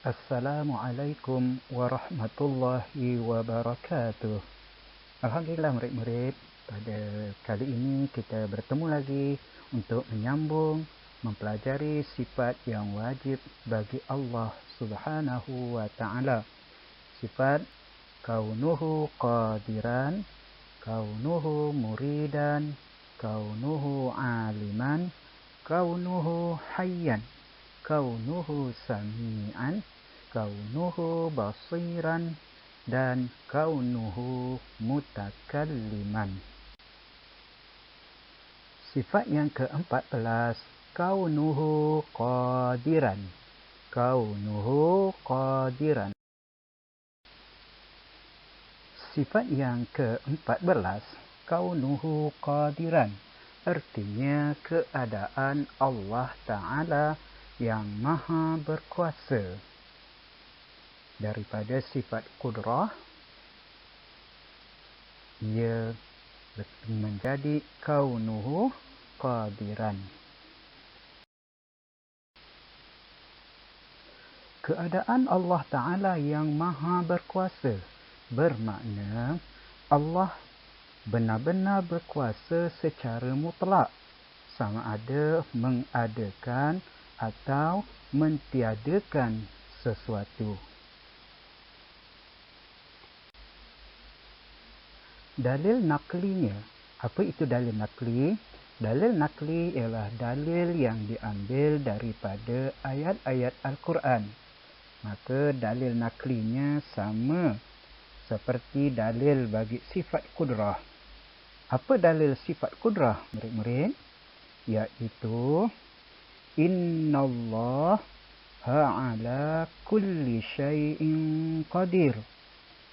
Assalamualaikum warahmatullahi wabarakatuh. Alhamdulillah murid-murid, pada kali ini kita bertemu lagi untuk menyambung mempelajari sifat yang wajib bagi Allah Subhanahu wa taala. Sifat kaunuhu qadiran, kaunuhu muridan, kaunuhu aliman, kaunuhu hayyan, kaunuhu sami'an, kaunuhu basiran, dan kaunuhu mutakalliman. Sifat yang ke-14, kaunuhu qadiran. Kaunuhu qadiran. Sifat yang ke-14, kaunuhu qadiran, artinya keadaan Allah Ta'ala yang maha berkuasa. Daripada sifat kudrah, ia menjadi kaunuhu qadiran. Keadaan Allah Ta'ala yang maha berkuasa bermakna Allah benar-benar berkuasa secara mutlak, sama ada mengadakan atau mentiadakan sesuatu. Dalil naklinya. Apa itu dalil nakli? Dalil nakli ialah dalil yang diambil daripada ayat-ayat Al-Quran. Maka dalil naklinya sama seperti dalil bagi sifat kudrah. Apa dalil sifat kudrah, murid-murid? Iaitu Innallaha ala kulli syai'in qadir.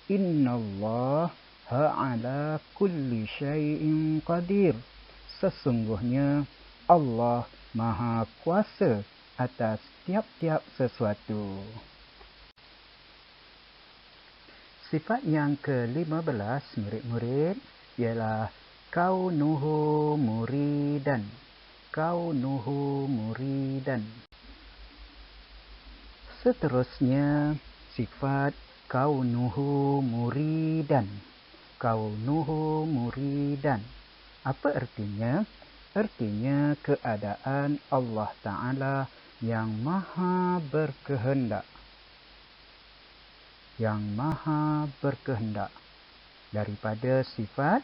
Innallaha ala kulli syai'in qadir. Sesungguhnya Allah maha kuasa atas tiap-tiap sesuatu. Sifat yang ke-15, murid-murid, ialah kaunuhu muridan. Kaunuhu muridan. Seterusnya, sifat kaunuhu muridan. Kaunuhu muridan. Apa artinya? Artinya keadaan Allah Ta'ala yang maha berkehendak. Yang maha berkehendak. Daripada sifat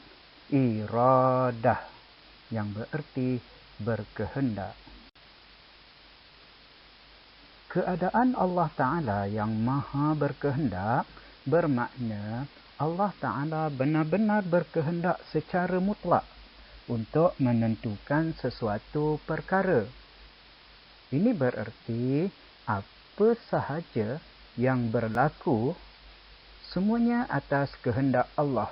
iradah, yang bererti berkehendak. Keadaan Allah Ta'ala yang maha berkehendak bermakna Allah Ta'ala benar-benar berkehendak secara mutlak untuk menentukan sesuatu perkara. Ini bererti apa sahaja yang berlaku semuanya atas kehendak Allah.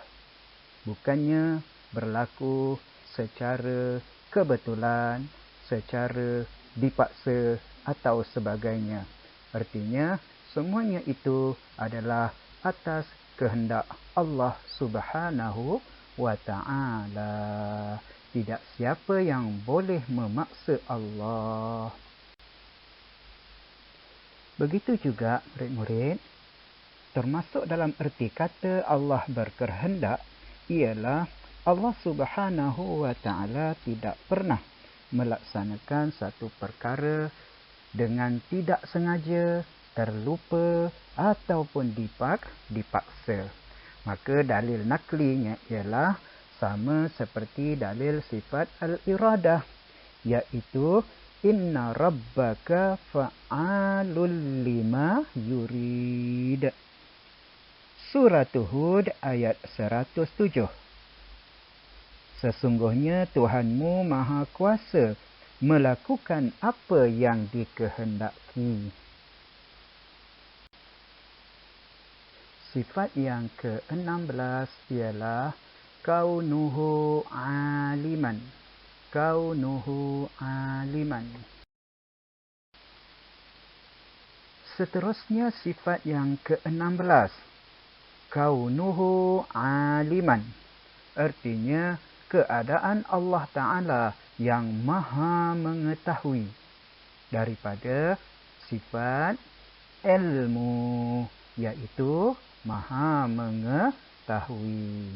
Bukannya berlaku secara kebetulan, secara dipaksa atau sebagainya. Artinya, semuanya itu adalah atas kehendak Allah Subhanahu wa ta'ala. Tidak siapa yang boleh memaksa Allah. Begitu juga, murid-murid, termasuk dalam erti kata Allah berkehendak ialah Allah Subhanahu wa ta'ala tidak pernah melaksanakan satu perkara dengan tidak sengaja, terlupa ataupun dipaksa. Maka dalil naklinya ialah sama seperti dalil sifat al-iradah, iaitu inna rabbaka fa'alul lima yurid. Surah Hud ayat 107. Sesungguhnya Tuhanmu maha kuasa melakukan apa yang dikehendaki. Sifat yang ke-16 ialah kaunuhu aliman. Kaunuhu aliman. Seterusnya sifat yang ke-16, kaunuhu aliman. Artinya keadaan Allah Ta'ala yang maha mengetahui. Daripada sifat ilmu, yaitu maha mengetahui.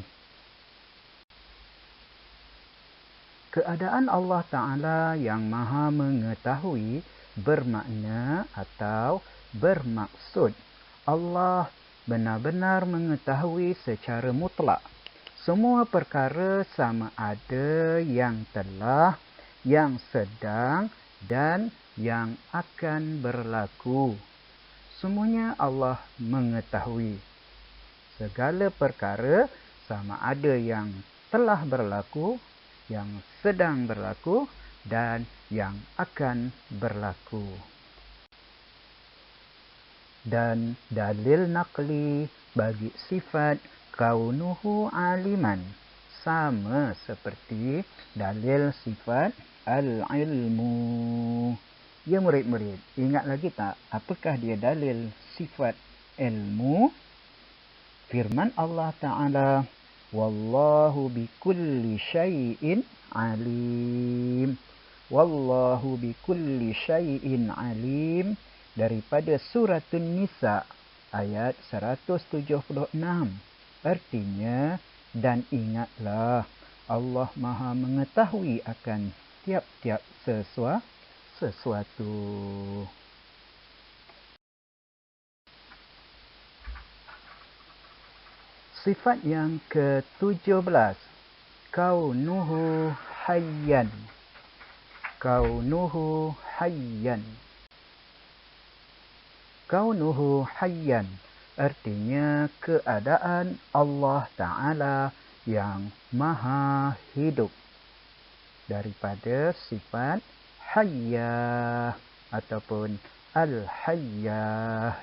Keadaan Allah Ta'ala yang maha mengetahui bermakna atau bermaksud Allah benar-benar mengetahui secara mutlak semua perkara sama ada yang telah, yang sedang dan yang akan berlaku. Semuanya Allah mengetahui. Segala perkara sama ada yang telah berlaku, yang sedang berlaku dan yang akan berlaku. Dan dalil naqli bagi sifat kaunuhu aliman sama seperti dalil sifat al-ilmu. Ya murid-murid, ingat lagi tak apakah dia dalil sifat ilmu? Firman Allah Ta'ala, wallahu bikulli syai'in alim. Wallahu bikulli syai'in alim, daripada suratun Nisa ayat 176. Artinya, dan ingatlah Allah maha mengetahui akan tiap-tiap sesuatu. Sifat yang ke-17, kaunuhu hayyan. Kaunuhu hayyan. Kaunuhu hayyan artinya keadaan Allah Ta'ala yang maha hidup. Daripada sifat hayyah ataupun al-hayyah.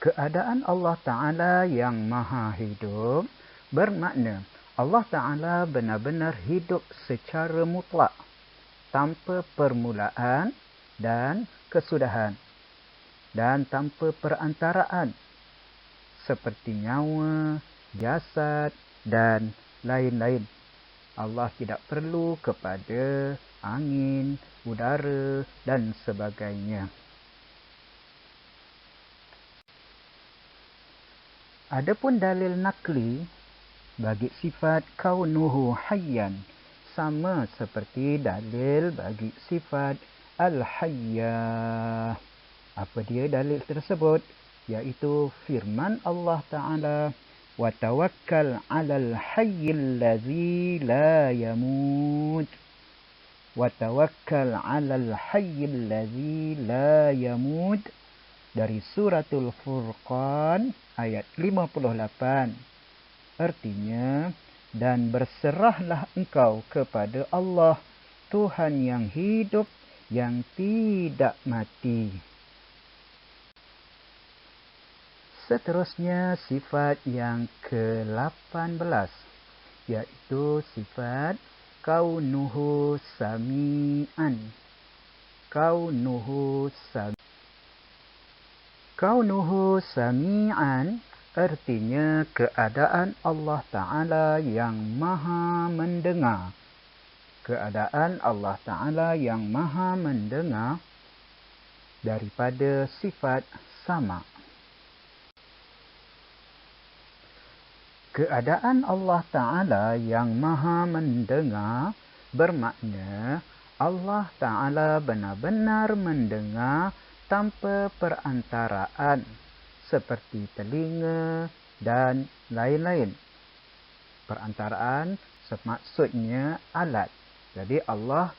Keadaan Allah Ta'ala yang maha hidup bermakna Allah Ta'ala benar-benar hidup secara mutlak, tanpa permulaan dan kesudahan, dan tanpa perantaraan, seperti nyawa, jasad dan lain-lain. Allah tidak perlu kepada angin, udara dan sebagainya. Adapun dalil naqli bagi sifat kaunuhu hayyan sama seperti dalil bagi sifat al-hayyah. Apa dia dalil tersebut? Iaitu firman Allah Ta'ala, wa tawakkal 'alal hayyil ladzi la yamut. Wa tawakkal 'alal hayyil ladzi la yamut, dari suratul Furqan ayat 58. Artinya, dan berserahlah engkau kepada Allah, Tuhan yang hidup, yang tidak mati. Seterusnya sifat yang ke-18, iaitu sifat kaunuhu sami'an. Kaunuhu sami'an artinya keadaan Allah Ta'ala yang maha mendengar. Keadaan Allah Ta'ala yang maha mendengar daripada sifat sama. Keadaan Allah Ta'ala yang maha mendengar bermakna Allah Ta'ala benar-benar mendengar tanpa perantaraan, seperti telinga dan lain-lain. Perantaraan maksudnya alat. Jadi Allah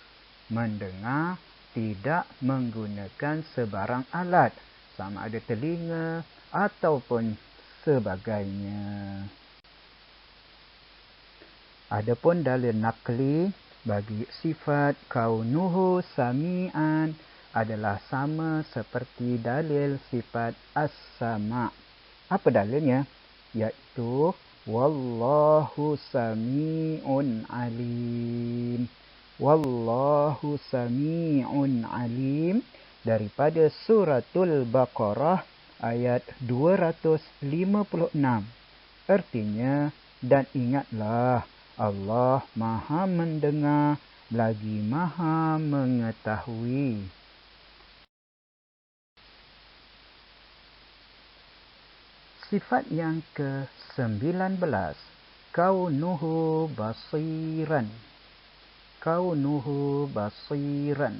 mendengar tidak menggunakan sebarang alat, sama ada telinga ataupun sebagainya. Adapun dalil naqli bagi sifat kaunuhu sami'an adalah sama seperti dalil sifat as-sama'. Apa dalilnya? Iaitu wallahu sami'un alim. Wallahu sami'un alim, daripada suratul Baqarah ayat 256. Artinya, dan ingatlah Allah maha mendengar lagi maha mengetahui. Sifat yang ke-19, kaunuhu basiran. Kaunuhu basiran.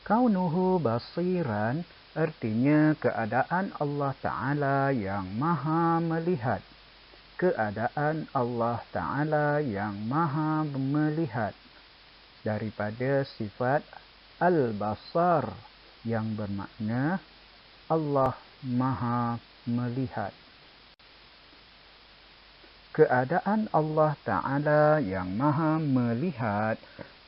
Kaunuhu basiran artinya keadaan Allah Ta'ala yang maha melihat. Keadaan Allah Ta'ala yang maha melihat. Daripada sifat al-basar yang bermakna Allah maha melihat. Keadaan Allah Ta'ala yang maha melihat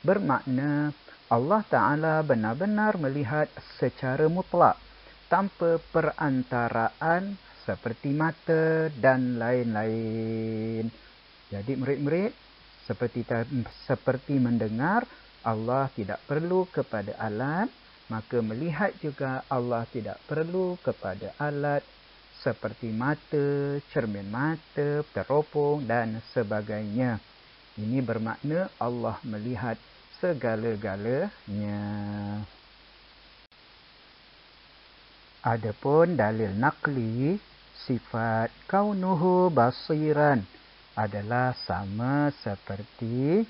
bermakna Allah Ta'ala benar-benar melihat secara mutlak tanpa perantaraan seperti mata dan lain-lain. Jadi murid-murid, seperti mendengar, Allah tidak perlu kepada alat, maka melihat juga Allah tidak perlu kepada alat seperti mata, cermin mata, teropong dan sebagainya. Ini bermakna Allah melihat segala-galanya. Adapun dalil naqli, sifat kaunuhu basiran adalah sama seperti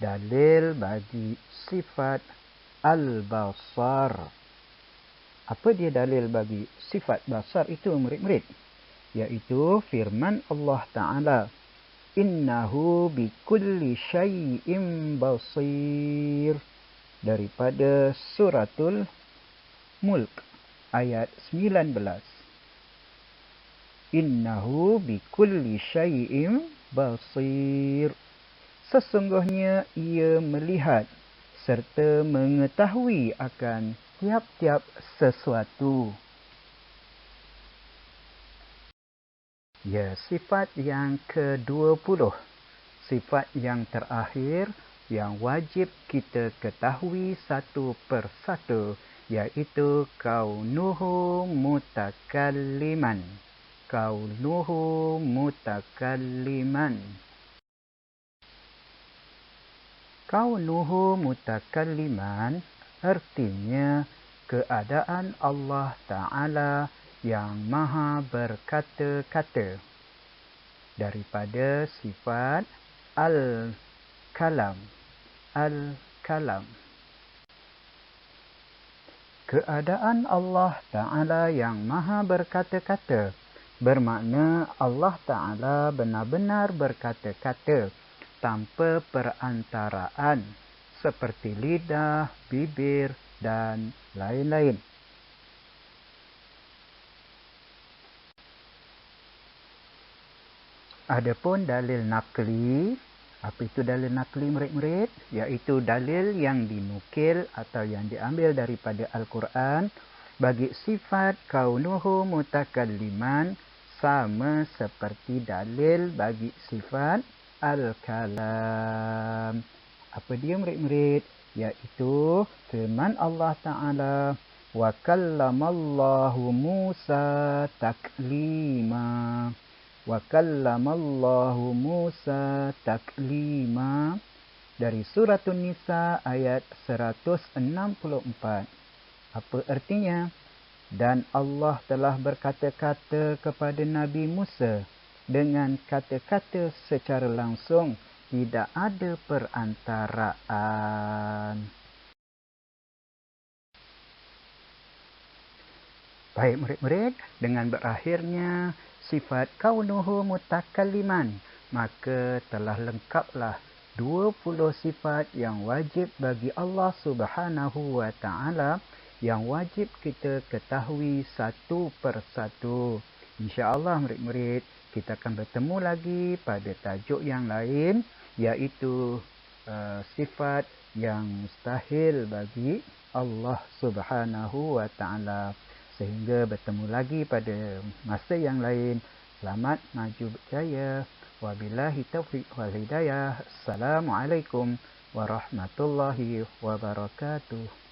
dalil bagi sifat al-basar. Apa dia dalil bagi sifat basar itu murid-murid? Yaitu firman Allah Ta'ala, innahu bikulli syai'in basir, daripada suratul Mulk ayat 19. Innahu bikulli syai'in basir. Sesungguhnya ia melihat serta mengetahui akan tiap-tiap sesuatu. Ya, sifat yang ke-20. Sifat yang terakhir yang wajib kita ketahui satu persatu, iaitu kaunuhu mutakalliman. Kaunuhu mutakalliman. Kaunuhu mutakalliman artinya keadaan Allah Ta'ala yang maha berkata-kata. Daripada sifat al-kalam. Al-kalam. Keadaan Allah Ta'ala yang maha berkata-kata bermakna Allah Ta'ala benar-benar berkata-kata tanpa perantaraan seperti lidah, bibir dan lain-lain. Adapun dalil naqli, apa itu dalil naqli murid-murid? Iaitu dalil yang dinukil atau yang diambil daripada Al-Quran bagi sifat kaunuhu mutakalliman sama seperti dalil bagi sifat al-kalam. Apa dia murid-murid? Iaitu firman Allah Ta'ala, wa kallamallahu Musa taklima. Wa kallamallahu Musa taklima, dari surah An-Nisa ayat 164. Apa artinya? Dan Allah telah berkata-kata kepada Nabi Musa dengan kata-kata secara langsung, tidak ada perantaraan. Baik murid-murid, dengan berakhirnya sifat kaunuhu mutakalliman, maka telah lengkaplah 20 sifat yang wajib bagi Allah Subhanahu wa Ta'ala yang wajib kita ketahui satu persatu. InsyaAllah murid-murid, kita akan bertemu lagi pada tajuk yang lain, iaitu sifat yang mustahil bagi Allah Subhanahu wa Ta'ala. Sehingga bertemu lagi pada masa yang lain. Selamat maju berjaya. Wabillahi taufiq wal hidayah. Assalamualaikum warahmatullahi wabarakatuh.